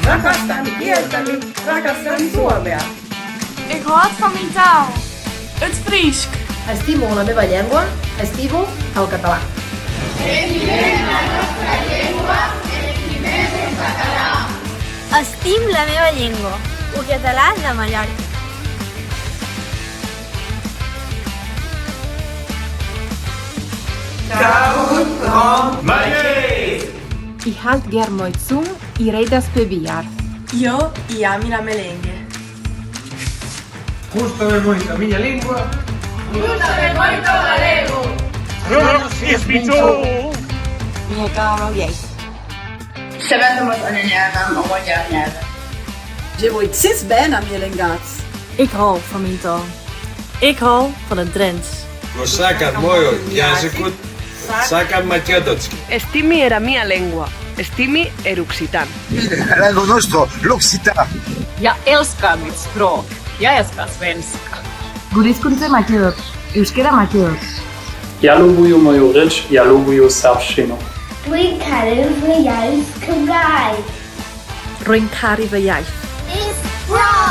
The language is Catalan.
Rakastan kieltäni, rakastan Suomea. Ik houd van mijn taal. Het Friesk. Estimo la meva llengua, estimo el català. Estim la meva llengua, el català de Mallorca. Ich halt gern mooi zoom i reidas pe billar. Jo i ami la melengue. Gústame moito a miña lingua. Minha kaalaujeis. Szeretem az anyanyelvem, a magyar nyelvet. Je wordt zes bijna mielengats. Ik hou van mijn taal. Ik hou van het Drents. Го сакат мојот јазикот, сакат македонски. Estimi era mia lengua. Estimi er occitan. Lo nostro, l'Occitan. Ja elskan mitt språk. Jag älskar svenska. Guriskunce makedot. Euskera makedot. Ja lubuju moju reč, ja lubuju savšinu. Rwy'n caru fy iaith Cymraeg. Rwy'n caru fy iaith. Is wrong!